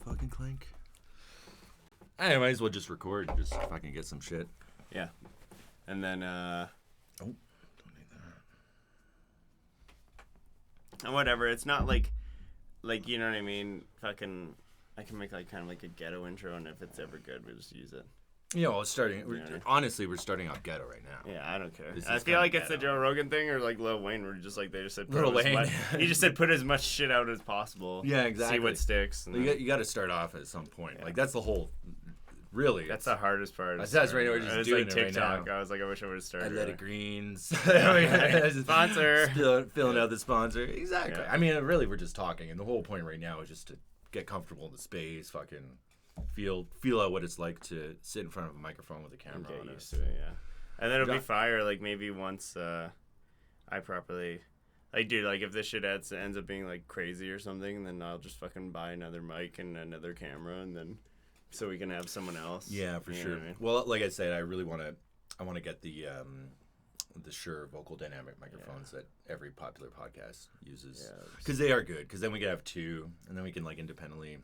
fucking clink. I might as well just record and just fucking get some shit. Yeah. And then, Oh, don't need that. and whatever. It's not like, you know what I mean? Fucking, I can make like kind of like a ghetto intro, and if it's ever good, we just use it. Yeah, well, honestly, we're starting off ghetto right now. Yeah, I don't care. This I is feel like kinda it's the ghetto. Joe Rogan thing, or like Lil Wayne, where just like they just said Lil Wayne. he just said put as much shit out as possible. Yeah, exactly. See what sticks. And You got to start off at some point. Yeah. Like that's the whole. Really, that's the hardest part. That's right. We're just it was doing like it right TikTok. now. I was like, I wish I would have started. Athletic Greens. Sponsor. Filling out the sponsor. Exactly. Yeah. I mean, really, we're just talking, and the whole point right now is just to get comfortable in the space, fucking feel out what it's like to sit in front of a microphone with a camera Get on used it. to it, yeah. And then it'll be fire. Like maybe once I properly, like, dude, like if this shit ends up being like crazy or something, then I'll just fucking buy another mic and another camera, and then so we can have someone else. Yeah, for You know sure. what I mean? Well, like I said, I really want to get the Shure vocal dynamic microphones that every popular podcast uses, because they are good. Because then we can have two, and then we can like independently,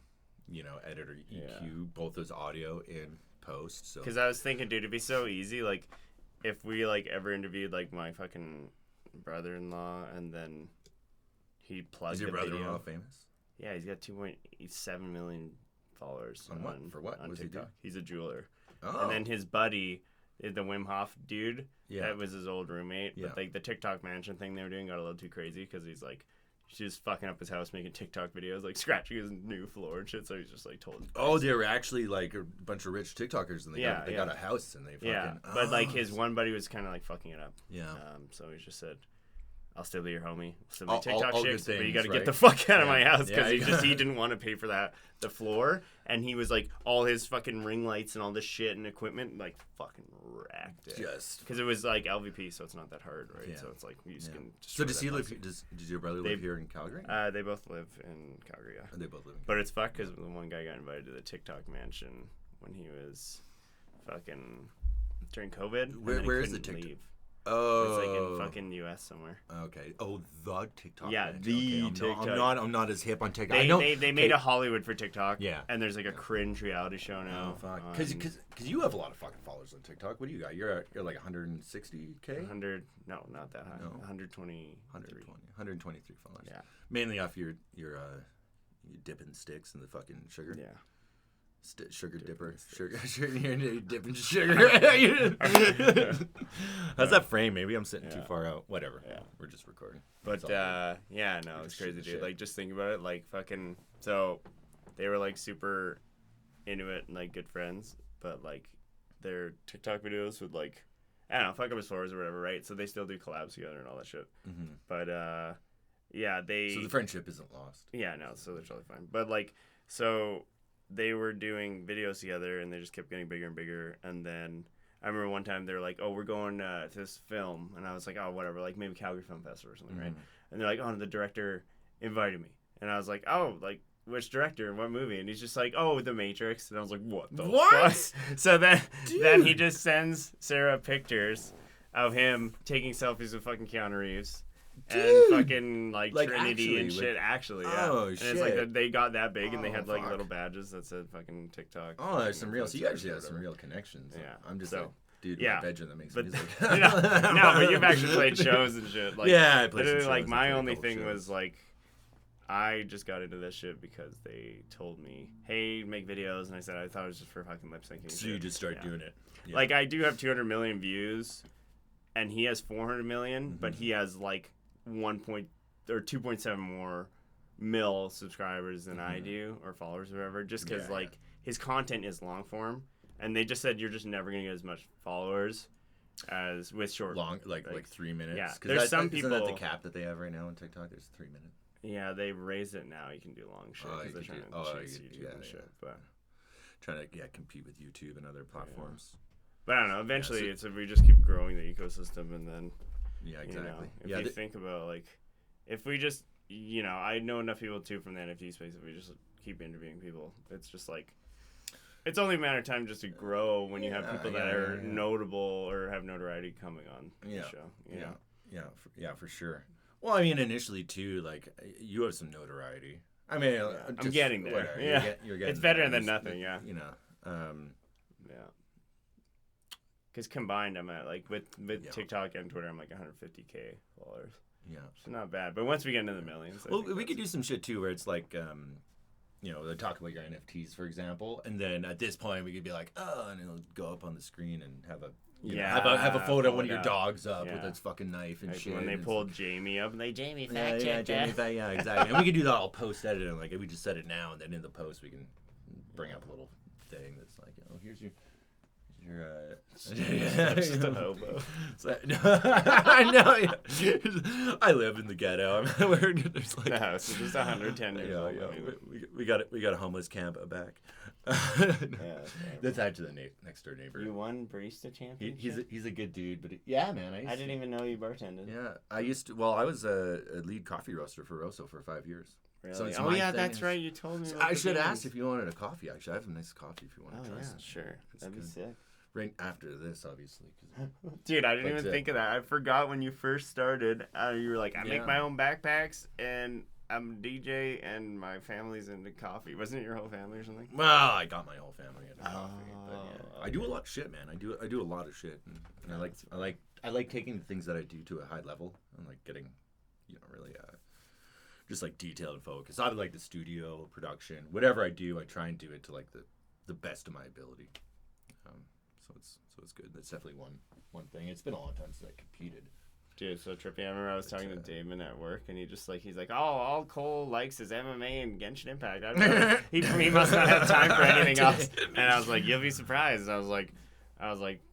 edit or EQ both those audio in post. So because I was thinking, dude, it'd be so easy, like if we like ever interviewed like my fucking brother-in-law, and then he plugged is your the brother-in-law video. famous? Yeah, he's got 2.7 million followers On what? For what? on What does he TikTok. do? He's a jeweler. Oh, And then his buddy, the Wim Hof dude, Yeah. that was his old roommate. Yeah. But like the TikTok mansion thing they were doing got a little too crazy, because he's like, she's fucking up his house making TikTok videos, like scratching his new floor and shit. So he's just like told his Oh, they were actually like a bunch of rich TikTokers, and they got a house, and they fucking yeah. But like his one buddy was kind of like fucking it up. Yeah. So he just said, I'll still be your homie. We'll still be All TikTok good chicks, but you things, got to right? get the fuck out of my house, Yeah, because he didn't want to pay for the floor, and he was like all his fucking ring lights and all this shit and equipment like fucking wrecked it. Just Because it was like LVP, so it's not that hard, right? Yeah. So it's like you just can. Just So throw does that he live? place. Does your brother live here in Calgary? They both live in Calgary, yeah. They both live in Calgary. But it's fucked because the one guy got invited to the TikTok mansion when he was fucking during COVID. and then he Where is the couldn't TikTok? leave. Oh, It's like in fucking US somewhere. Okay. Oh, the TikTok. Yeah, man. the okay. TikTok. I'm not as hip on TikTok. They, I know they made a Hollywood for TikTok. Yeah. And there's like a cringe reality show now. Oh fuck. on Because you have a lot of fucking followers on TikTok. What do you got? You're like 160K. 100. No, not that high. No. 120. 123 followers. Yeah. Mainly off your you dipping sticks in the fucking sugar. Yeah. Sugar dipper. sticks. Sugar. You're dipping sugar. How's that frame? Maybe I'm sitting too Yeah. far out. Whatever. Yeah. We're just recording. But It's all good. yeah, no, You're it's just crazy, shooting dude. shit. Like, just think about it. Like, fucking. So, they were like super into it and like good friends, but like their TikTok videos would like, I don't know, fuck up his followers or whatever, right? So they still do collabs together and all that shit. Mhm. But yeah, they. So the friendship isn't lost. Yeah, no, so they're totally fine. But like, so they were doing videos together, and they just kept getting bigger and bigger. And then I remember one time they were like, "Oh, we're going to this film," and I was like, "Oh, whatever," like maybe Calgary Film Festival or something, right? And they're like, "Oh, the director invited me," and I was like, "Oh, like which director? What movie?" And he's just like, "Oh, The Matrix," and I was like, "What the fuck?" So then he just sends Sarah pictures of him taking selfies with fucking Keanu Reeves. And fucking like Trinity actually, and shit. Actually, yeah. Oh, and it's like shit. they got that big, and they Oh, had like fuck. little badges that said fucking TikTok. Oh, there's some real. So you influencers actually or have some whatever. real connections. Yeah. I'm just So, like dude yeah. in my bedroom that makes But music. no, but you've actually played shows and shit. Like, yeah, I played some literally, shows. like I my played a only couple thing shows. was like, I just got into this shit because they told me, "Hey, make videos," and I said I thought it was just for fucking lip syncing. So you just started doing it. Yeah. Like I do have 200 million views, and he has 400 million, Mm-hmm. but he has like 2.7 more mil subscribers than I do, or followers or whatever, just because Yeah, like his content is long form, and they just said you're just never gonna get as much followers as with short. long, like 3 minutes. Yeah, 'Cause there's some isn't that the people- cap that they have right now on TikTok? There's 3 minutes. Yeah, they raised it now. You can do long shit Oh, because you they're could trying do- to oh, chase you could- YouTube yeah, and yeah. shit. But Trying to compete with YouTube and other platforms. I don't know. Eventually, so- it's if we just keep growing the ecosystem, and then Yeah, you exactly. know, if yeah, you think about like, if we just, you know, I know enough people too from the NFT space. If we just keep interviewing people, it's just like, it's only a matter of time just to grow when you have people that are notable or have notoriety coming on the show. You know? For sure. Well, I mean, initially too, like you have some notoriety. I mean, I'm getting there. Whatever. Yeah, you're getting it's better there. than nothing. Yeah, you know. Yeah. Because combined, I'm at like with TikTok and Twitter, I'm like 150K followers. Yeah, it's not bad. But once we get into the millions, well, we could do some shit too, where it's like, you know, they talk about your NFTs, for example, and then at this point we could be like, oh, and it'll go up on the screen and have a have a photo of one of your dogs up with its fucking knife and like shit. When they pulled Jamie up, and Jamie fact checked yeah, exactly. And we could do that all post edited, like we just said it now, and then in the post we can bring up a little thing that's like, oh, here's your just a hobo. I know. Yeah. I live in the ghetto. There's like the house is just 110 years old. We got a homeless camp back. That's actually the next door neighbor. You won barista championship. He's a good dude, but yeah, man. I didn't even know you bartended. Yeah, I used to. Well, I was a lead coffee roaster for Rosso for 5 years. Really? So that's right. You told me. I should ask if you wanted a coffee. Actually, I have a nice coffee if you want to try some. Sure. That'd be sick. Right after this, obviously. Dude, I didn't even think of that. I forgot when you first started. You were like, I make my own backpacks, and I'm a DJ, and my family's into coffee. Wasn't it your whole family or something? Well, I got my whole family into coffee. But I do a lot of shit, man. I do a lot of shit, and I like taking the things that I do to a high level and like getting, really just like detailed and focused. I like the studio production, whatever I do, I try and do it to like the best of my ability. So it's good. That's definitely one thing. It's been a long time since I competed. Dude, so trippy. I remember I was talking to Damon at work, and he's like, oh, all Cole likes is MMA and Genshin Impact. He must not have time for anything else. And I was like, you'll be surprised. I was like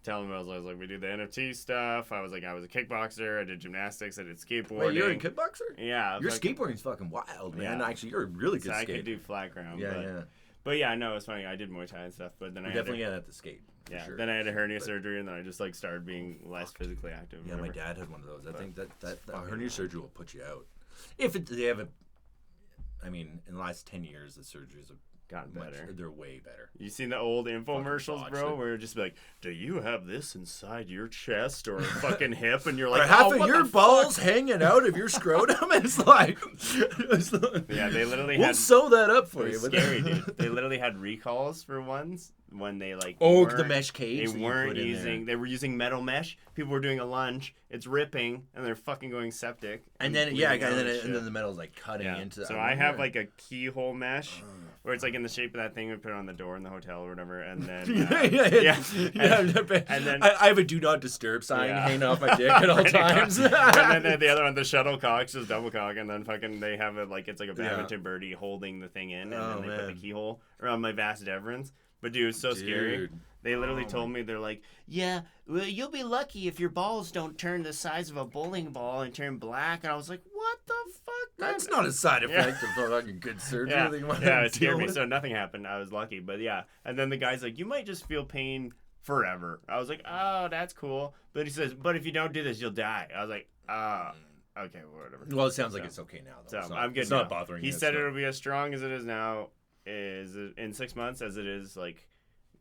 telling him, I was like, we do the NFT stuff. I was a kickboxer. I did gymnastics. I did skateboarding. Wait, you're a kickboxer? Yeah. Your skateboarding's fucking wild, man. Yeah. Actually, you're a really good skater. I could do flat ground. Yeah. But yeah, no, it's funny. I did Muay Thai and stuff, but then I definitely had to skate. Yeah. Sure. Then I had a hernia surgery, and then I just like started being less physically active. Yeah, my dad had one of those. I think that hernia surgery will put you out. They haven't. I mean, in the last 10 years, the surgeries have gotten better. They're way better. You seen the old infomercials, bro, where it'd just be like, "Do you have this inside your chest or fucking hip?" And you're like, half of your balls hanging out of your scrotum. It's like, yeah, they literally we'll sew that up for you. Scary, dude. They literally had recalls for ones when they like the mesh cage. They weren't using. They were using metal mesh. People were doing a lunge. It's ripping, and they're fucking going septic. And then then the metal's like cutting into. So I have like a keyhole mesh. Where it's like in the shape of that thing we put on the door in the hotel or whatever, and then and then I have a do not disturb sign hanging off my dick at all times. And then the other one, the shuttlecock's just double cock, and then fucking they have it like it's like a badminton birdie holding the thing in, and then they put the keyhole around my vas deferens. But dude, it's so scary. They literally told me, they're like, yeah, well, you'll be lucky if your balls don't turn the size of a bowling ball and turn black. And I was like, what the fuck? That's not a side effect of fucking good surgery. It scared me. So nothing happened. I was lucky. But yeah. And then the guy's like, you might just feel pain forever. I was like, oh, that's cool. But he says, but if you don't do this, you'll die. I was like, okay, whatever. Well, it sounds like it's okay now, though. So I'm good. It's not bothering you. He said it'll be as strong as it is now, in 6 months as it is like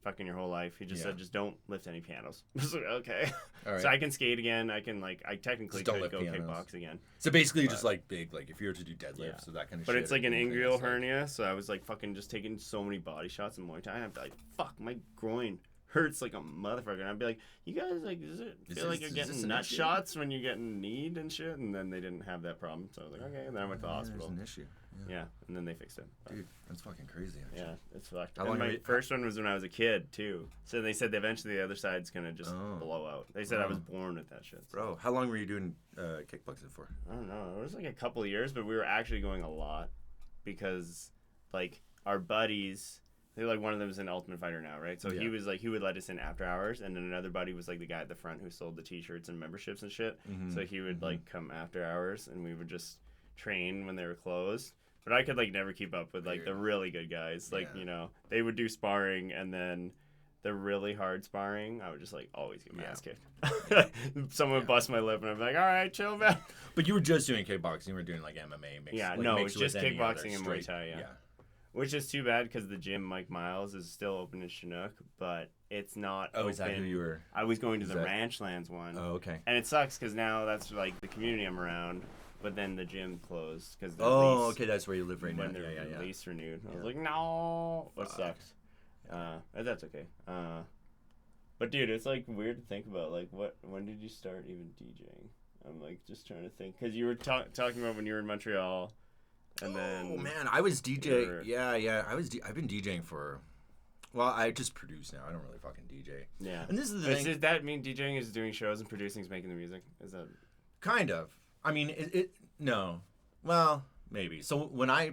fucking your whole life. He just said, just don't lift any pianos. I was like, okay. All right. So I can skate again. I can I technically could go kickbox again. So basically just like big, like if you were to do deadlifts or that kind of shit. But it's like an inguinal hernia, so I was like fucking just taking so many body shots in Muay Thai. I'd be like, fuck, my groin hurts like a motherfucker. And I'd be like, you guys, like, does it feel like you're getting nut shots when you're getting kneed and shit? And then they didn't have that problem. So I was like, okay. And then I went to the hospital. There's an issue. Yeah, and then they fixed it. Dude, that's fucking crazy. Actually. Yeah, it's fucked. And my first one was when I was a kid, too. So they said eventually the other side's going to just blow out. They said I was born with that shit. So. Bro, how long were you doing kickboxing for? I don't know. It was like a couple of years, but we were actually going a lot because, like, our buddies... Like one of them is an Ultimate Fighter now, right? So he was like, he would let us in after hours, and then another buddy was like the guy at the front who sold the T-shirts and memberships and shit. Mm-hmm. So he would like come after hours, and we would just train when they were closed. But I could like never keep up with like the really good guys. Like they would do sparring, and then the really hard sparring, I would just like always get my ass kicked. Someone would bust my lip, and I'd be like, all right, chill, man. But you were just doing kickboxing. You were doing like MMA mixed. Yeah, no, it's just kickboxing and Muay Thai. Yeah. Which is too bad because the gym Mike Miles is still open in Chinook, but it's not open. Is that who you were? I was going to the Ranchlands one. Oh, okay. And it sucks because now that's like the community I'm around. but then the gym closed because okay, that's where you live right now. When their lease renewed. I was like, no, that sucks. But that's okay. But dude, it's like weird to think about. Like, when did you start even DJing? I'm like just trying to think because you were talking about when you were in Montreal, and then. Oh man, I was DJ. Yeah. I've been DJing for. Well, I just produce now. I don't really fucking DJ. Yeah. And this is the thing. Does that mean DJing is doing shows and producing is making the music? Is that? Kind of. I mean, no. Well, maybe. So when I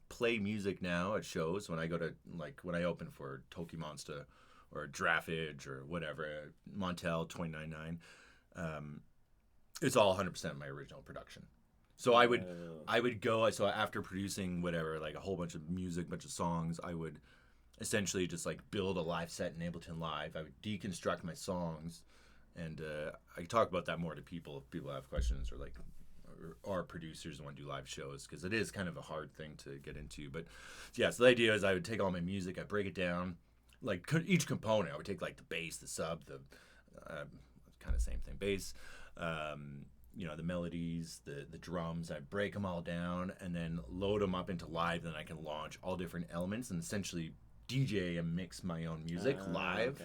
play music now at shows, when I go to, like, when I open for Toki Monster or Draftage or whatever, Montel 299, it's all 100% my original production. So I would go, so after producing whatever, like a whole bunch of music, bunch of songs, I would essentially just like build a live set in Ableton Live. I would deconstruct my songs, and I talk about that more to people if people have questions or like are producers and want to do live shows, because it is kind of a hard thing to get into. But yeah, so the idea is I would take all my music, I break it down, like each component. I would take like the bass, the sub, the kind of same thing, bass, the melodies, the drums. I break them all down and then load them up into live. Then I can launch all different elements and essentially DJ and mix my own music live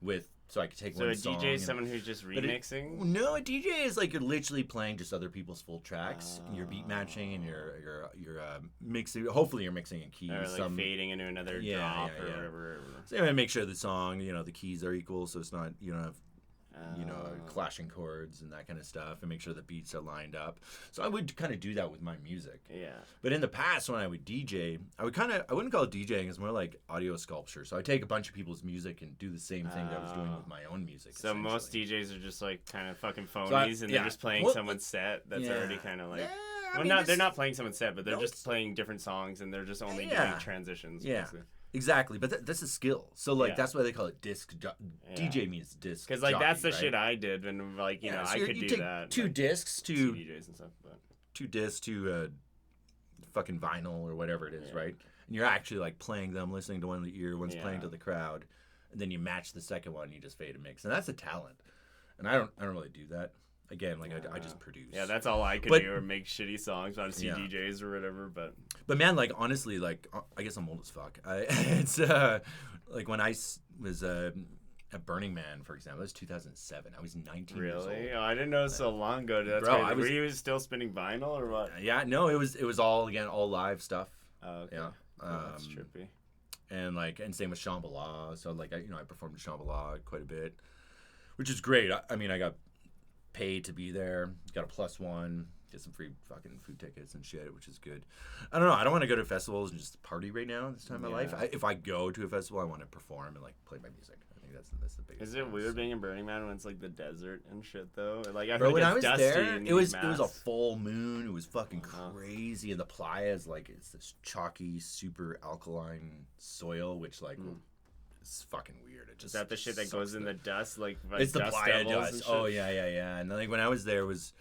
with. So I could take one song. So a DJ is someone who's just remixing? No, a DJ is like you're literally playing just other people's full tracks. You're beat matching and you're mixing. Hopefully you're mixing in keys. Or like fading into another drop or whatever. So anyway, make sure the song, the keys are equal, so it's not you don't have clashing chords and that kind of stuff, and make sure the beats are lined up. So I would kind of do that with my music. Yeah. But in the past, when I would DJ, I wouldn't call it DJing. It's more like audio sculpture. So I take a bunch of people's music and do the same thing that I was doing with my own music. So most DJs are just like kind of fucking phonies, and they're just playing someone's set that's already kind of like. They're not playing someone's set, but they're just playing different songs, and they're just only doing transitions. Yeah. Basically. Exactly, but that's a skill. So like that's why they call it disc. DJ means disc. Because like that's the shit I did, and like so I could do that. Two discs to DJs and stuff, but 2 discs to fucking vinyl or whatever it is, right? And you're actually like playing them, listening to one in the ear, one's playing to the crowd, and then you match the second one, and you just fade and mix, and that's a talent. And I don't really do that. Again, like I just produce. Yeah, that's all I could do, or make shitty songs on CDJs or whatever. But man, like honestly, like I guess I'm old as fuck. It's like when I was at Burning Man, for example, it was 2007. I was 19 years old. Really? Oh, I didn't know so long ago. That's crazy. Were you still spinning vinyl or what? Yeah, no, it was all live stuff. Oh, okay. Yeah, that's trippy. And same with Shambhala. So like I performed in Shambhala quite a bit, which is great. I mean, I got paid to be there, got a +1, get some free fucking food tickets and shit, which is good. I don't know, I don't want to go to festivals and just party right now at this time of my life. If I go to a festival, I want to perform and like play my music. I think that's the biggest. Is it weird being in Burning Man when it's like the desert and shit though? Like when I was there, it was a full moon. It was fucking crazy, and the playa is like it's this chalky, super alkaline soil, which like. It's fucking weird. It just is that the shit that goes in the dust, like it's the dust playa dust. Oh yeah. And like when I was there, it was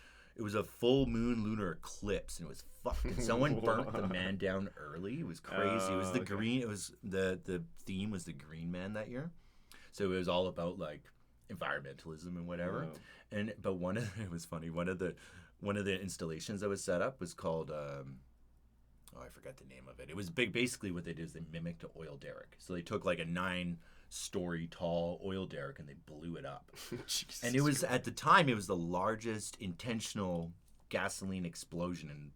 a full moon lunar eclipse, and it was fucking. Someone burnt the man down early. It was crazy. It was the green. It was the theme was the Green Man that year, so it was all about like environmentalism and whatever. But it was funny. One of the installations that was set up was called. I forgot the name of it. It was big. Basically, what they did is they mimicked an oil derrick. So they took like a 9-story tall oil derrick and they blew it up. And it was at the time it was the largest intentional gasoline explosion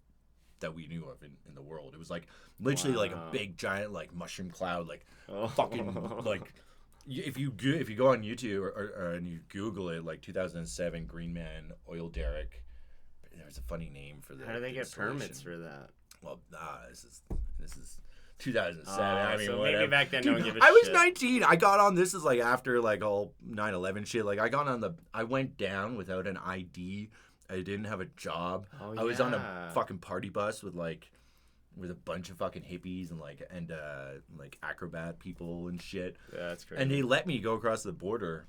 that we knew of in the world. It was like literally like a big giant like mushroom cloud, like fucking like. If you go on YouTube or and you Google it, like 2007 Green Man oil derrick. There's a funny name for that. How do they get permits for that? Well, this is 2007. I mean, so whatever. Maybe back then no one gave a I was shit. 19. I got on. This is like after like all 9/11 shit. Like I went down without an ID. I didn't have a job. I was on a fucking party bus with a bunch of fucking hippies and like acrobat people and shit. Yeah, that's crazy. And they let me go across the border.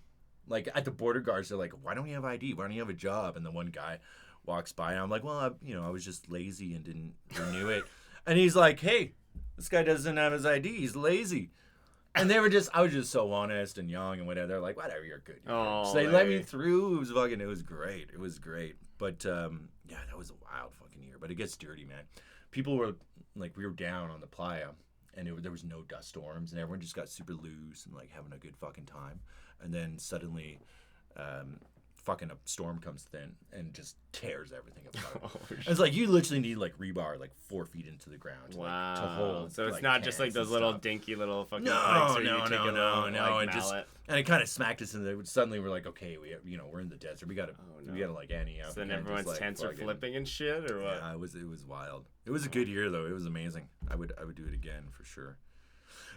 Like at the border guards, they're like, "Why don't you have ID? Why don't you have a job?" And the one guy walks by and I'm like, well, I was just lazy and didn't renew it. And he's like, hey, this guy doesn't have his ID. He's lazy. And I was just so honest and young and whatever. They're like, whatever, you're good. So they let me through. It was great. But, that was a wild fucking but it gets dirty, man. People were like, we were down on the playa, and there was no dust storms, and everyone just got super loose and like having a good fucking time. And then suddenly, fucking a storm comes in and just tears everything apart. It's like you literally need like rebar like 4 feet into the ground to, like, to hold. So it's like, not just like those little dinky little fucking planks where you take it out, like, and it kind of smacked us in there. Suddenly we're like, okay, we're in the desert. We gotta like ante up. So then everyone's tents are flipping and shit, or what? Yeah, it was wild. It was a good year though. It was amazing. I would do it again for sure.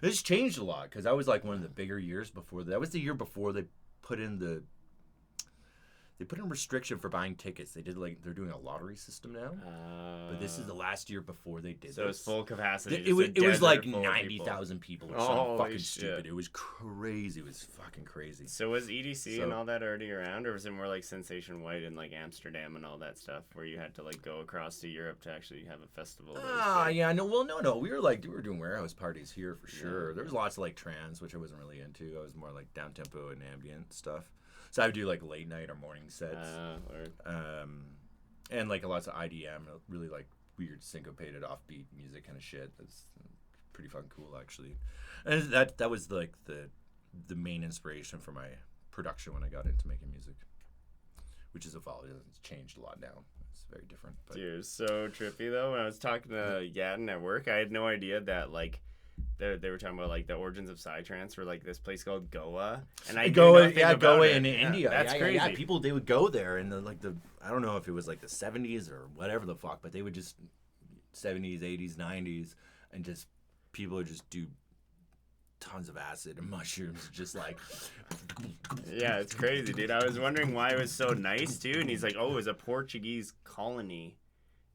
It's changed a lot because that was like one of the bigger years before. That was the year before they put in restriction for buying tickets. They're doing a lottery system now. But this is the last year before they did. So it's full capacity. It was like 90,000 people or something fucking stupid. It was crazy. It was fucking crazy. So was EDC and all that already around, or was it more like Sensation White and like Amsterdam and all that stuff, where you had to like go across to Europe to actually have a festival? Yeah, no. Well, no. We were doing warehouse parties here for sure. Yeah. There was lots of like trance, which I wasn't really into. I was more like down tempo and ambient stuff. So I would do like late night or morning sets, and like lots of IDM, really like weird syncopated offbeat music kind of shit. That's pretty fucking cool actually. And that was like the main inspiration for my production when I got into making music, which is evolved. It's changed a lot now. It's very different. But. Dude, it's so trippy though. When I was talking to Yadin at work, I had no idea that like. They were talking about like the origins of psytrance for like this place called Goa, and I Goa in India. That's crazy. Yeah, people they would go there in the I don't know if it was like the 70s or whatever the fuck, but they would just 70s, 80s, 90s, and just people would just do tons of acid and mushrooms, just like. Yeah, it's crazy, dude. I was wondering why it was so nice too, and he's like, "Oh, it was a Portuguese colony."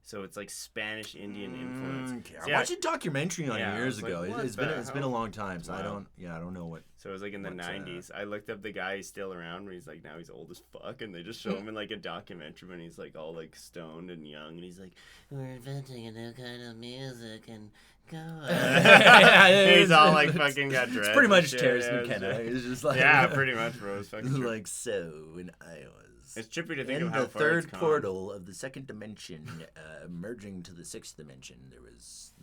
So it's like Spanish Indian influence. I watched a documentary on it years ago. It's been a long time, so I don't know what. So it was like in the 90s. I looked up the guy who's still around, where he's like now he's old as fuck, and they just show him in like a documentary when he's like all like stoned and young, and he's like, "We're inventing a new kind of music and he's all like fucking got dreads. It's pretty much Terrence McKenna. He's just like pretty much, bro. It's fucking like so when I was. It's trippy to think of how far third it's come. portal of the second dimension, merging to the sixth dimension. There was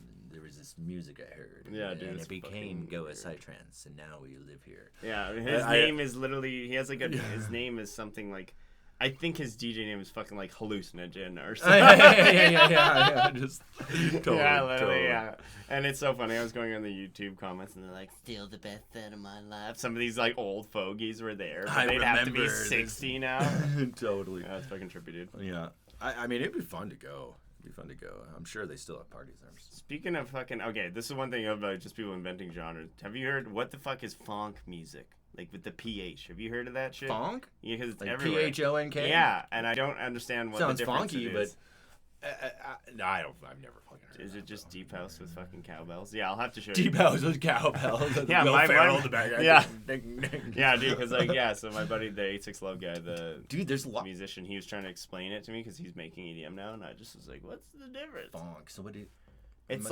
this music I heard. Yeah, dude. And it became Goa Psytrance, and now we live here. Yeah, his name is literally. He has like his name is something like. I think his DJ name is fucking like Hallucinogen or something. Yeah. Just totally, yeah. And it's so funny. I was going on the YouTube comments and they're like, "Still the best set of my life." Some of these like old fogies were there, but they'd have to be 60 now. Totally. Yeah, it's fucking trippy, dude. Yeah, I mean, it'd be fun to go. I'm sure they still have parties there. Speaking of fucking, okay, this is one thing about just people inventing genres. Have you heard what the fuck is funk music? Like with the PH. Have you heard of that shit? Funk? Yeah, because it's like everywhere. PHONK? Yeah, and I don't understand what sounds the difference funky, is. But no, I've never fucking heard. Is it just deep house with fucking cowbells? Yeah, I'll have to show you. Deep house with cowbells. Yeah, my buddy. The background. Yeah, yeah, dude. Because like, yeah. So my buddy, the 86 Love guy, there's a lot musician. He was trying to explain it to me because he's making EDM now, and I just was like, "What's the difference?" Funk. So what do you? It's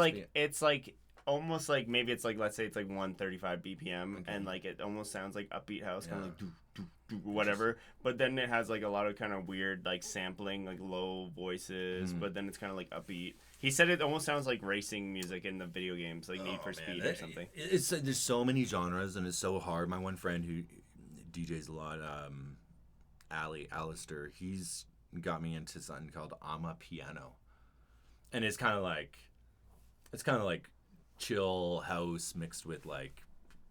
like almost like maybe it's like let's say it's like 135 BPM, okay. And like it almost sounds like upbeat house, kind of like do whatever. But then it has like a lot of kind of weird like sampling, like low voices. But then it's kind of like upbeat. He said it almost sounds like racing music in the video games, like Need for Speed or something. There's so many genres and it's so hard. My one friend who DJs a lot, Alistair, he's got me into something called Ama Piano, and it's kind of like chill house mixed with like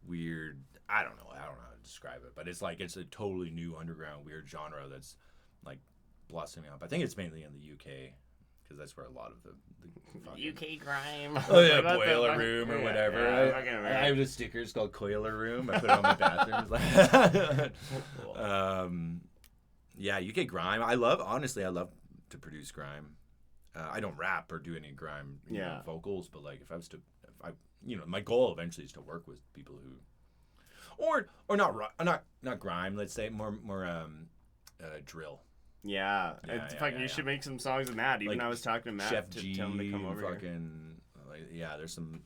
weird. I don't know how to describe it, but it's a totally new underground weird genre that's like blossoming up. I think it's mainly in the UK because that's where a lot of the UK grime. Oh yeah, Boiler Room or whatever. Yeah, I have the stickers called Coiler Room. I put it on my bathroom. Yeah, UK grime. I love to produce grime. I don't rap or do any grime vocals, but like if my goal eventually is to work with people who, or not grime. Let's say more drill. Yeah, you should make some songs with Matt. Even like I was talking to Matt Chef to G, tell him to come over fucking, here. There's some,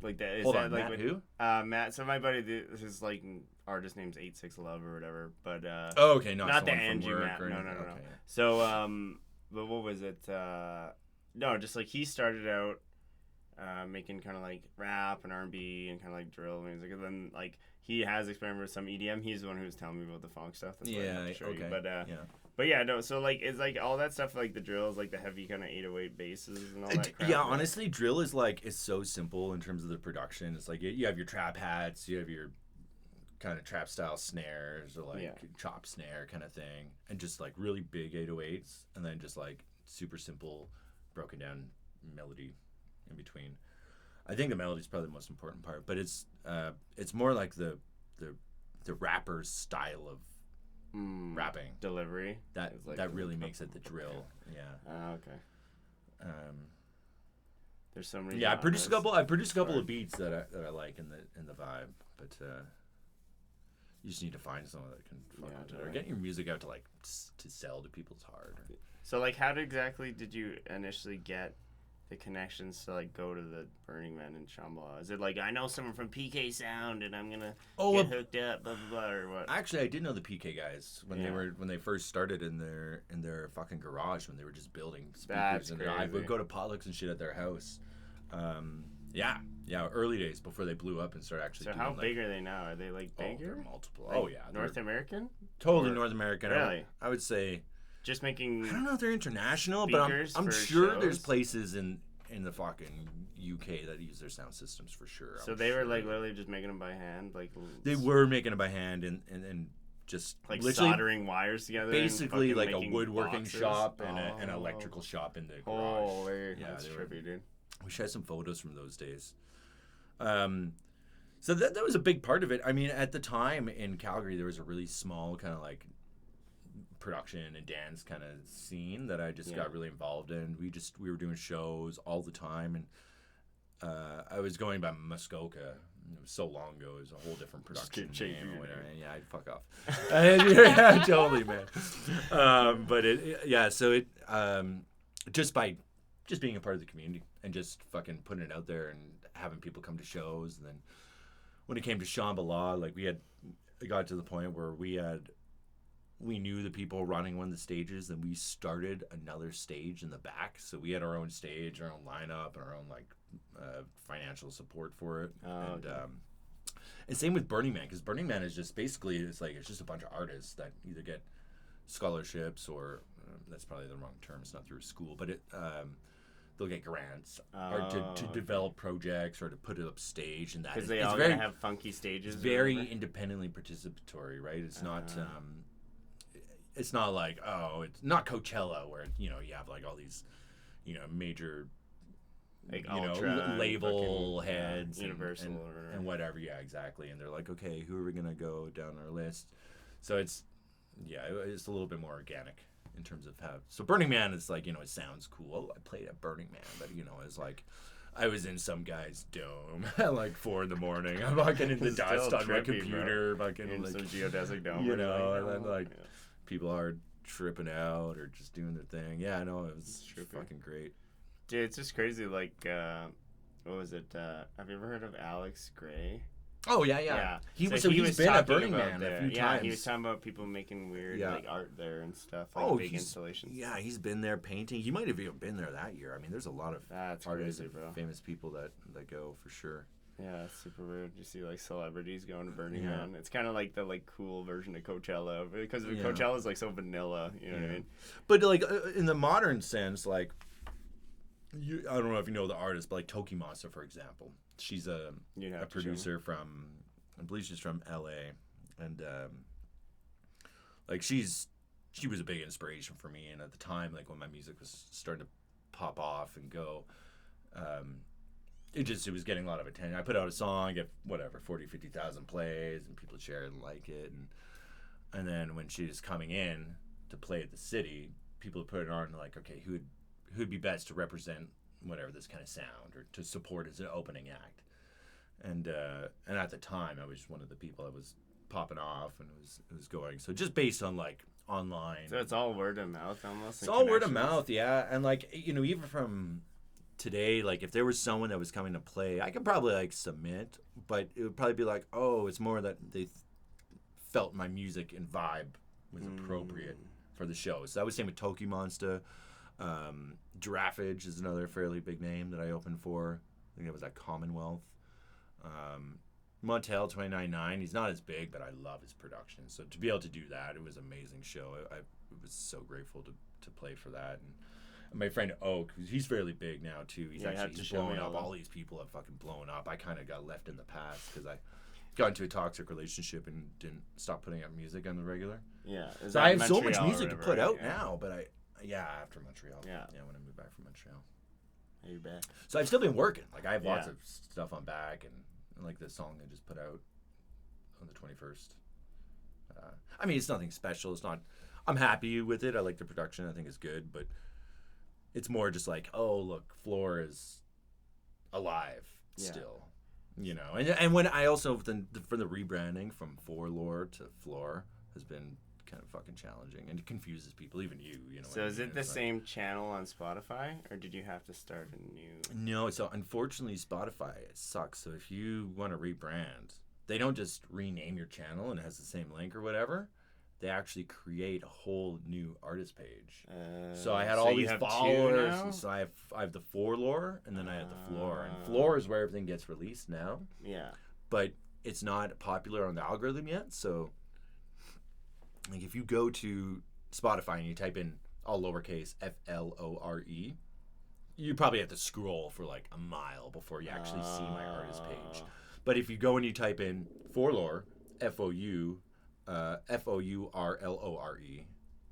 like that. Is Hold that on, like Matt who? Matt. So my buddy, his like artist name's 86 Love or whatever. But okay, not the Andrew Matt. No. Okay. So but what was it? No, just like he started out making kind of like rap and R&B and kind of like drill music, and then like he has experimented with some EDM. He's the one who was telling me about the funk stuff. That's Yeah, okay. yeah. But yeah, no. So like, it's like all that stuff, like the drills, like the heavy kind of 808 basses and all that crap. Yeah, honestly, drill is like it's so simple in terms of the production. It's like you have your trap hats, you have your kind of trap style snares or like chop snare kind of thing, and just like really big 808s, and then just like super simple broken down melody in between. I think the melody is probably the most important part, but it's more like the rapper's style of rapping delivery that like that really makes it the drill. Yeah. Okay. There's so many. Yeah, I produced a couple of beats that I like in the vibe, but you just need to find someone that can fuck with it. Or getting your music out to like to sell to people's hard. So like, how exactly did you initially get the connections to like go to the Burning Man in Shambhala? Is it like, I know someone from PK Sound and I'm gonna get hooked up, blah blah blah, or what? Actually, I did know the PK guys when they first started in their fucking garage, when they were just building speakers. And I would go to potlucks and shit at their house. Early days before they blew up and started actually. So how big are they now? Are they like bigger? They're multiple. Like North American? Totally North American. Really? I would say. Just making. I don't know if they're international, but I'm sure shows? There's places in the fucking UK that use their sound systems for sure. So they were like literally just making them by hand, like. They were making them by hand and just like soldering wires together. Basically, like a woodworking shop and an electrical shop in the garage. Holy, that's trippy, dude. We should have some photos from those days. So that was a big part of it. I mean, at the time in Calgary, there was a really small kind of like production and dance kind of scene that I just got really involved in. We were doing shows all the time, and I was going by Muskoka. It was so long ago. It was a whole different production name or whatever. Yeah, I'd fuck off. Yeah, totally, man. Just being a part of the community and just fucking putting it out there and having people come to shows. And then when it came to Shambhala, like it got to the point where we knew the people running one of the stages, and we started another stage in the back. So we had our own stage, our own lineup, and our own like financial support for it. And same with Burning Man, because Burning Man is just basically it's just a bunch of artists that either get scholarships or that's probably the wrong term. It's not through school, but they'll get grants or to develop projects or to put it up stage, and that because they all have funky stages. It's very independently participatory, right? It's not. It's not like it's not Coachella where you have like all these major like label heads Universal and whatever. Yeah, exactly. And they're like, okay, who are we gonna go down our list? So it's a little bit more organic in terms of how. So Burning Man is like, it sounds cool. I played at Burning Man, but it's like I was in some guy's dome at like 4 a.m. I'm fucking in the dust on my computer, fucking in like some geodesic dome, and then like people are tripping out or just doing their thing. Yeah, I know, it was fucking great. Dude, it's just crazy. Like, what was it? Have you ever heard of Alex Gray? Oh yeah. He's been at Burning Man a few times. Yeah, he was talking about people making weird like art there and stuff, like big installations. Yeah, he's been there painting. He might have even been there that year. I mean, there's a lot of artists and famous people that go for sure. Yeah, it's super weird. You see like celebrities going to Burning Man. It's kind of like the like cool version of Coachella because Coachella is like so vanilla. You know what I mean? But like in the modern sense, like I don't know if you know the artist, but like Toki Monster, for example. She's a producer from, I believe she's from LA, and like she was a big inspiration for me. And at the time, like when my music was starting to pop off and go, it was getting a lot of attention. I put out a song, get 40,000-50,000 plays, and people share it and like it. And then when she was coming in to play at the city, people put it on like, okay, who'd be best to represent whatever this kind of sound or to support as an opening act. And at the time I was one of the people that was popping off and it was going. So just based on like online. So it's all word of mouth almost. It's all word of mouth, yeah. And like even from today, like if there was someone that was coming to play, I could probably like submit, but it would probably be like, it's more that they felt my music and vibe was appropriate for the show. So that was same with Toki Monster. Giraffage is another fairly big name that I opened for. I think it was at Commonwealth. Montel 299. He's not as big, but I love his production. So to be able to do that, it was an amazing show. I was so grateful to play for that. And my friend Oak, he's fairly big now too. He's blowing up. All these people have fucking blown up. I kind of got left in the past because I got into a toxic relationship and didn't stop putting out music on the regular. Yeah. So I have so much music to put out now, but after Montreal. Yeah. Yeah, when I moved back from Montreal. Are you back? So I've still been working. Like I have lots of stuff on back and like the song I just put out on the 21st. I mean, it's nothing special. It's not. I'm happy with it. I like the production. I think it's good, but it's more just like, oh, look, Flore is alive still, you know. And when I also for the rebranding from Flore to Flore has been kind of fucking challenging, and it confuses people, even you know. So is it the same channel on Spotify, or did you have to start a new? No, so unfortunately Spotify, it sucks. So if you want to rebrand, they don't just rename your channel and it has the same link or whatever. They actually create a whole new artist page. So I had all these followers. And so I have the Flore, and then I have the Flore. And Flore is where everything gets released now. Yeah. But it's not popular on the algorithm yet. So like if you go to Spotify and you type in all lowercase FLORE, you probably have to scroll for like a mile before you actually see my artist page. But if you go and you type in Flore, FOURLORE,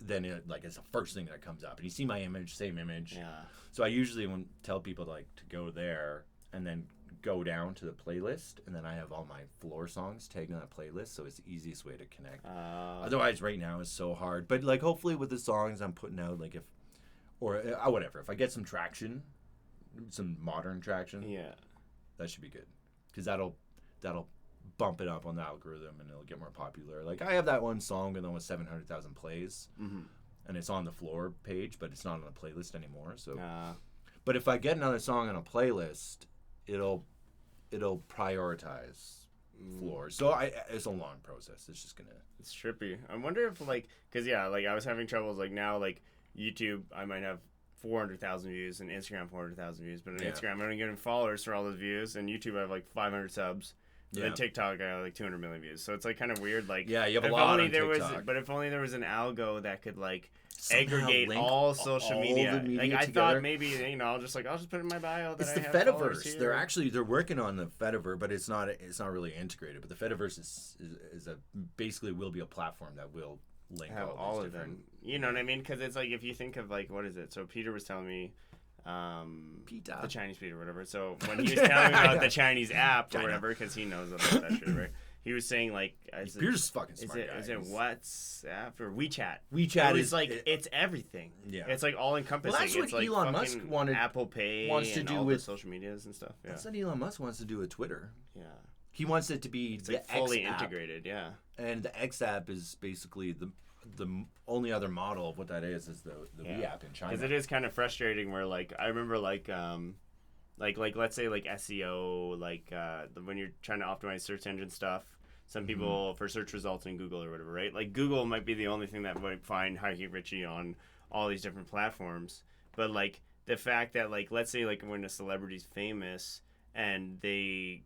then it's the first thing that comes up, and you see my image, same image. Yeah. So I usually tell people to go there and then go down to the playlist, and then I have all my Flore songs tagged on that playlist, so it's the easiest way to connect. Otherwise, right now is so hard. But like, hopefully, with the songs I'm putting out, like whatever, if I get some traction, some modern traction, that should be good, because that'll bump it up on the algorithm and it'll get more popular. Like I have that one song with almost 700,000 plays, and it's on the Flore page, but it's not on the playlist anymore. So, but if I get another song on a playlist, it'll prioritize Flore. So it's a long process. It's just gonna. It's trippy. I wonder if because I was having troubles now YouTube I might have 400,000 views and Instagram 400,000 views, but on Instagram I'm only getting followers for all those views, and YouTube I have 500 subs. And then TikTok, I have 200 million views. So it's kind of weird. You have a lot on TikTok. But if only there was an algo that could aggregate all social media. I thought maybe I'll just put it in my bio. It's the Fediverse. They're working on the Fediverse, but it's not really integrated. But the Fediverse is basically will be a platform that will link have all of them. You know what I mean? Because it's if you think of what is it? So Peter was telling me. The Chinese Peter, whatever. So when he was telling me about the Chinese app or whatever, because he knows about that shit, right? He was saying Peter's fucking smart. Is it WhatsApp or WeChat? WeChat is it's everything. Yeah, it's all encompassing. Well, that's what Elon Musk wanted. Apple Pay wants to do with social medias and stuff. Yeah. That's what Elon Musk wants to do with Twitter. Yeah, he wants it to be fully integrated. Yeah, and the X app is basically the only other model of what that is the V app in China. Because it is kind of frustrating where I remember let's say SEO when you're trying to optimize search engine stuff, some people for search results in Google or whatever, right? Google might be the only thing that might find High Heat Richie on all these different platforms, but the fact that let's say when a celebrity's famous and they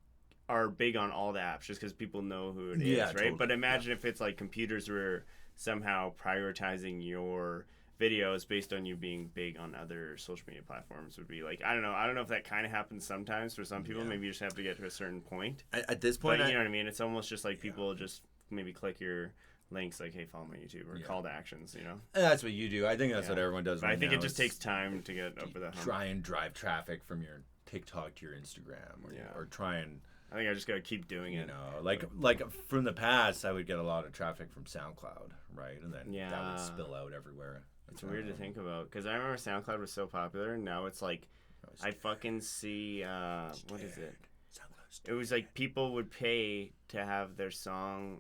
are big on all the apps just because people know who it is, right? Totally. But imagine if it's computers were somehow prioritizing your videos based on you being big on other social media platforms would be I don't know if that kind of happens sometimes for some people. Maybe you just have to get to a certain point. At this point, but you know what I mean? It's almost just people just maybe click your links hey, follow my YouTube or call to actions, And that's what you do. I think that's what everyone does. But I think it just takes time to get over that hump. Try and drive traffic from your TikTok to your Instagram or try and I think I just gotta keep doing it. Like from the past, I would get a lot of traffic from SoundCloud, right? And then that would spill out everywhere. It's weird to think about because I remember SoundCloud was so popular, and now it's I fucking see what is it? It was people would pay to have their song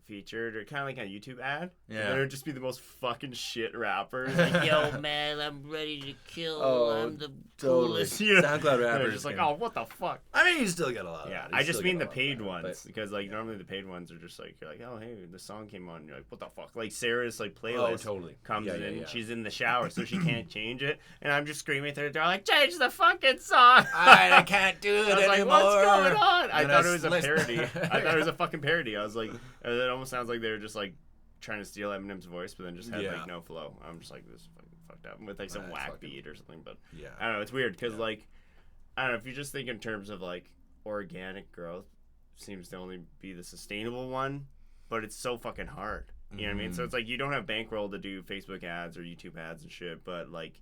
featured or kind of like a YouTube ad. Yeah. And then it would just be the most fucking shit rappers. Like, yo, man, I'm ready to kill. I'm the coolest. You know? SoundCloud rappers. Just like, oh, what the fuck? I mean, you still get a lot of Yeah, that. I just mean the paid ones. Because, like, normally the paid ones are just like, you're like, oh, hey, the song came on. You're like, what the fuck? Like, Sarah's, like, playlist comes in. She's in the shower, so she can't change it. And I'm just screaming through the door, like, change the fucking song. I can't do it anymore. Like, what's going on? I And thought it was a parody. I thought it was a fucking parody. I was like, it almost sounds like they were just like trying to steal Eminem's voice, but then just had like no flow. I'm just like, this is fucking fucked up with like some whack beat or something. But I don't know, it's weird because like I don't know if you just think in terms of like organic growth, seems to only be the sustainable one, but it's so fucking hard. You know what I mean? So it's like you don't have bankroll to do Facebook ads or YouTube ads and shit, but like,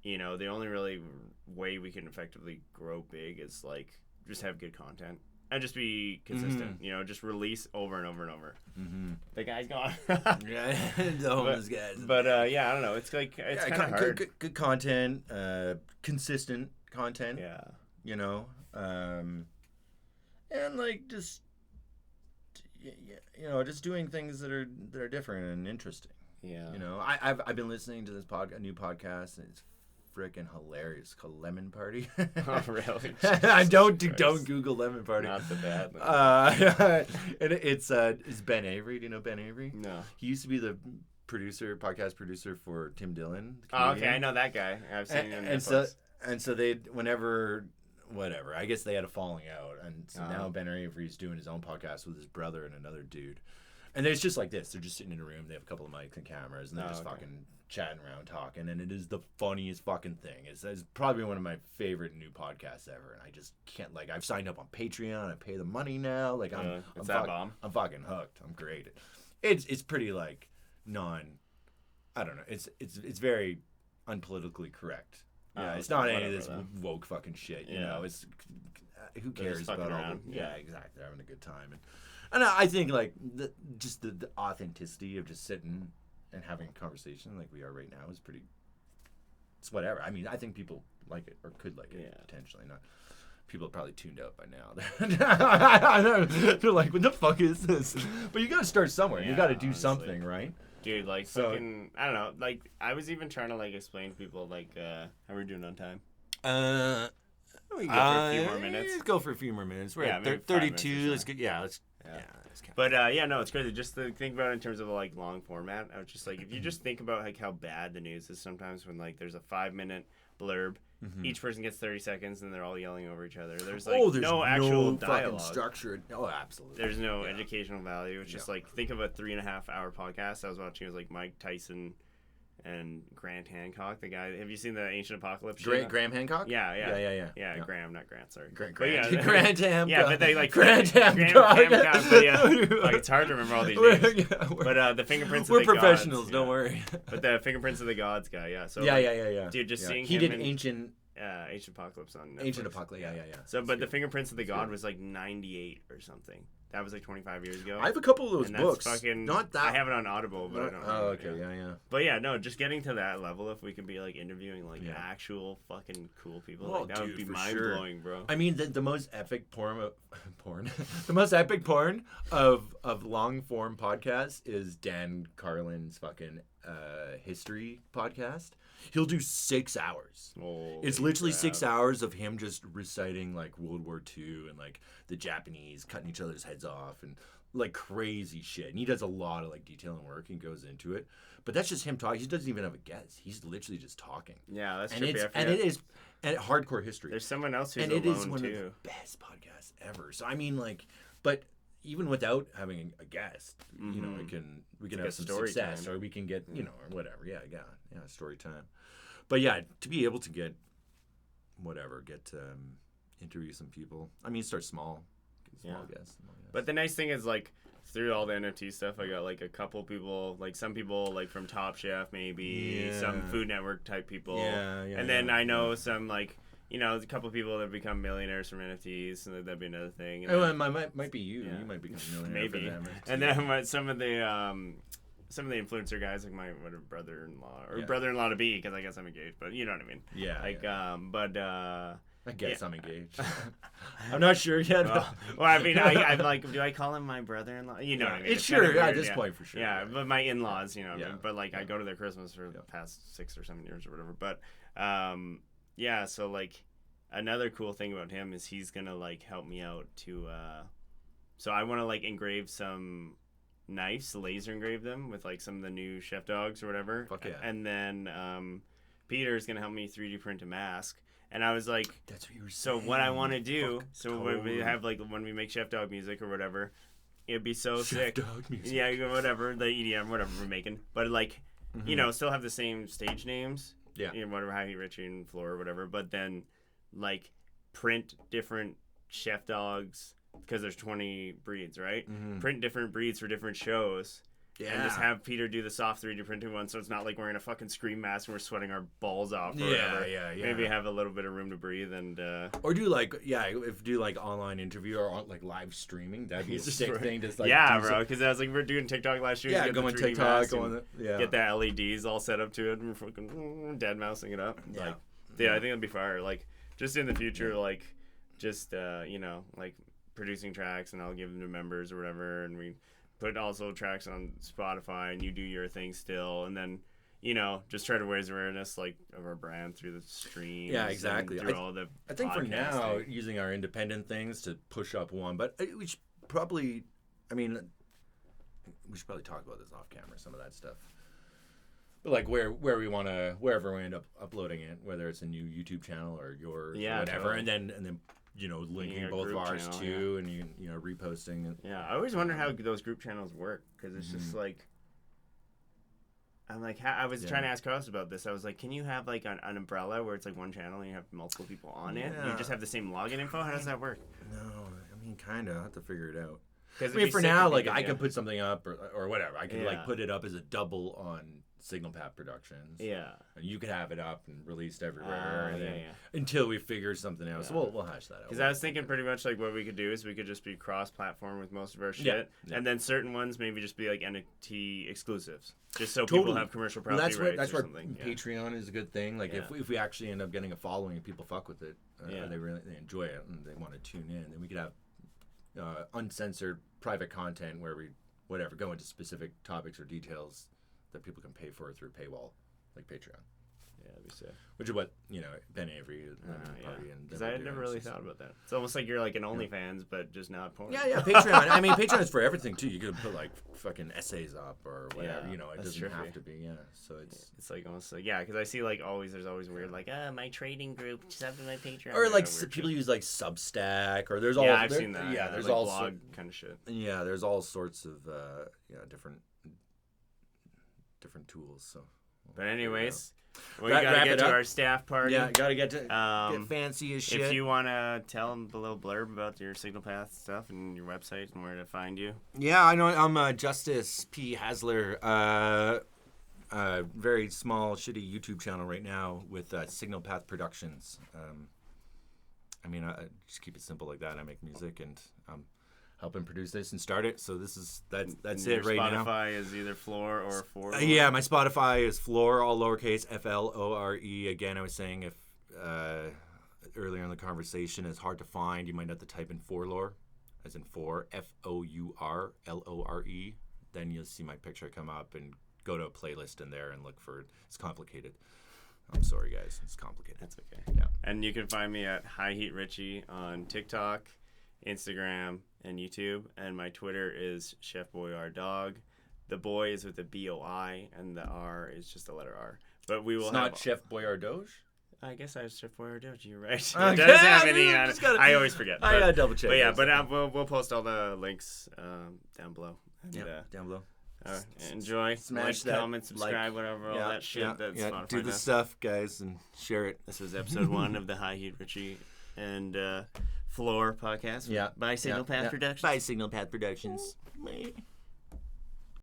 you know, the only really way we can effectively grow big is like just have good content. And just be consistent, you know, just release over and over and over. The guy's gone. Yeah, the homeless guys. But yeah, I don't know. It's like it's kind of hard. Good content, consistent content. Yeah, you know, and like just you know, just doing things that are different and interesting. Yeah, you know, I've been listening to this new podcast, and it's freaking hilarious. Called Lemon Party. Oh, really? I don't Google Lemon Party. Not the bad. And it's Ben Avery. Do you know Ben Avery? No. He used to be the podcast producer for Tim Dillon. Oh, okay, I know that guy. I've seen him. And so they whatever. I guess they had a falling out, and so now Ben Avery's doing his own podcast with his brother and another dude. And it's just like this. They're just sitting in a room. They have a couple of mics and cameras, and they're just fucking chatting around, talking. And it is the funniest fucking thing. It's probably one of my favorite new podcasts ever. And I just can't, like, I've signed up on Patreon. I pay the money now. Like, I'm fucking hooked. I'm great. It's pretty, like, I don't know. It's very unpolitically correct. Yeah, it's not any of this woke fucking shit. You know, it's who cares about all the... Yeah, exactly. They're having a good time. And I think, like, the authenticity of just sitting and having a conversation like we are right now is pretty... It's whatever. I mean, I think people like it or could like it, potentially. Not people are probably tuned out by now. They're like, what the fuck is this? But you got to start somewhere. You got to do something, right? Dude, like, fucking... I don't know. Like, I was even trying to, like, explain to people, like, how are we doing on time? We can go for a few more minutes. Let's go for a few more minutes. We're at 32. Let's get... Yeah, let's... Yeah. But no, it's crazy. Just to think about it in terms of like long format. I was just like, if you just think about like how bad the news is sometimes when like there's a 5-minute blurb, each person gets 30 seconds and they're all yelling over each other. There's like no actual dialogue. Structure. Oh, absolutely. There's no educational value. It's just like think of a 3.5-hour podcast I was watching. It was like Mike Tyson and Grant Hancock, the guy. Have you seen the Ancient Apocalypse show? Graham Hancock? Yeah, Graham, not Grant, sorry. Grant Hancock. Yeah, but they like Grant Hancock. But yeah, like, it's hard to remember all these names. But the Fingerprints of the Gods. We're professionals, don't worry. But the Fingerprints of the Gods guy, yeah. So yeah. Dude, just seeing he him did Ancient Apocalypse on Netflix. Ancient Apocalypse, yeah. So, but the Fingerprints of the God was like 98 or something. That was like 25 years ago. I have a couple of those books. Not that. I have it on Audible, but I don't know. Oh, okay, yeah. But yeah, no, just getting to that level, if we could be like interviewing like actual fucking cool people, like that would be mind blowing, bro. I mean, the most epic the most epic porn of long form podcasts is Dan Carlin's fucking history podcast. He'll do 6 hours. It's literally 6 hours of him just reciting like World War II and like the Japanese cutting each other's heads off and like crazy shit. And he does a lot of like detailing work and goes into it. But that's just him talking. He doesn't even have a guest. He's literally just talking. Yeah, that's true. And it is hardcore history. There's someone else who's and it is one of the best podcasts ever. So I mean, like, but even without having a guest, you know, we can have some success, or we can get, you know, or whatever. Yeah, story time. But yeah, to be able to get interview some people. I mean, start small, small guests. But the nice thing is, like, through all the NFT stuff, I got like a couple people, like some people like from Top Chef, maybe some Food Network type people, and then I know some like, you know, a couple of people that become millionaires from NFTs, so that'd be another thing. And then, might be you. Yeah. You might become a millionaire. Maybe. And then some of the influencer guys, like my brother-in-law or brother-in-law to be, because I guess I'm engaged, but you know what I mean. Yeah. Like, I guess I'm engaged. I'm not sure yet. Well, I mean, I'm like, do I call him my brother-in-law? You know what I mean? It's sure, at this point, for sure. Yeah, but my in-laws, you know, Yeah. but like I go to their Christmas for the past 6 or 7 years or whatever. But yeah, so like another cool thing about him is he's gonna like help me out to. So I want to like engrave some knives, laser engrave them with like some of the new chef dogs or whatever. Fuck yeah. And then Peter's gonna help me 3D print a mask. And I was like, that's what you were saying. So what I want to do, when we have like when we make chef dog music or whatever, it'd be so sick. Chef dog music. Yeah, whatever, the EDM, whatever we're making. But like, you know, still have the same stage names. Yeah. You know, whatever, High Heat Richie and Flore or whatever. But then like print different chef dogs because there's 20 breeds, right? Print different breeds for different shows. Yeah. And just have Peter do the soft 3D printing one so it's not like we're in a fucking scream mask and we're sweating our balls off or whatever. Yeah. Maybe have a little bit of room to breathe and... Or do like, online interview or like live streaming. That'd be a sick thing to like... Yeah, bro, because I was like, we're doing TikTok last year. Yeah, going TikTok, get the LEDs all set up to it and we're fucking dead mousing it up. Yeah. Like, I think it'd be fire. Like, just in the future, like, just, you know, like producing tracks and I'll give them to members or whatever and we... put also tracks on Spotify and you do your thing still and then you know just try to raise awareness like of our brand through the streams. Yeah, exactly. Through all the I think for now using our independent things to push up one, but we should probably talk about this off camera, some of that stuff. But like where we want to, wherever we end up uploading it, whether it's a new YouTube channel or yours or whatever, totally. and then you know, linking both of ours too, and you know, reposting it. Yeah, I always wonder how those group channels work because it's just like, I'm like, I was trying to ask Carlos about this. I was like, can you have like an umbrella where it's like one channel and you have multiple people on it? You just have the same login info. How does that work? No, I mean, kind of. I have to figure it out. I mean, for now, like I could put something up or whatever. I could like put it up as a double on Signal Path Productions. Yeah. And you could have it up and released everywhere until we figure something out. So we'll hash that out. Because I was thinking pretty much like what we could do is we could just be cross-platform with most of our shit. Yeah. And then certain ones maybe just be like NFT exclusives. Just so people have commercial property rights that's or where something. Patreon is a good thing. Like if we actually end up getting a following and people fuck with it, they enjoy it and they want to tune in, then we could have uncensored private content where we go into specific topics or details that people can pay for through paywall, like Patreon. Yeah, that'd be sick. Which is what, you know, Ben Avery and because I had never really thought about that. It's almost like you're like an OnlyFans, but just not porn. Yeah, Patreon. I mean, Patreon is for everything too. You could put like fucking essays up or whatever. You know, it doesn't have to be. Yeah, so it's like almost like because I see like there's always weird like my trading group sub to my Patreon. Or like people use like Substack or there's all I've seen that. Yeah, there's like all blog kind of shit. Yeah, there's all sorts of different tools. So, but anyways. We gotta get to our staff party. Yeah, gotta get to get fancy as shit. If you wanna tell them a little blurb about your Signal Path stuff and your website and where to find you. Yeah, I know. I'm Justice P. Hasler. Very small, shitty YouTube channel right now with Signal Path Productions. I mean, I just keep it simple like that. I make music and I'm helping produce this and start it. So that's it right now. Spotify is either Flore or Flore. Yeah, my Spotify is Flore, all lowercase, Flore. Again, I was saying if earlier in the conversation, it's hard to find. You might have to type in Forlore, as in four, FOURLORE. Then you'll see my picture come up and go to a playlist in there and look for it. It's complicated. I'm sorry, guys. It's complicated. That's okay. Yeah. And you can find me at highheatrichie on TikTok, Instagram, and YouTube, and my Twitter is Chef Boyardog. The boy is with a B-O-I, and the R is just a letter R. But we will not Chef Boyardoge? I guess I was Chef Boyardog. You're right. It doesn't have any on it. I always forget. I gotta double check. But yeah, we'll post all the links down below. And, down below. Enjoy. Smash that. Comment, subscribe, whatever, all that shit. That's Spotify do the stuff, guys, and share it. This was episode 1 of the High Heat Richie and Flore podcast. Yeah. By Signal Path Productions. By Signal Path Productions.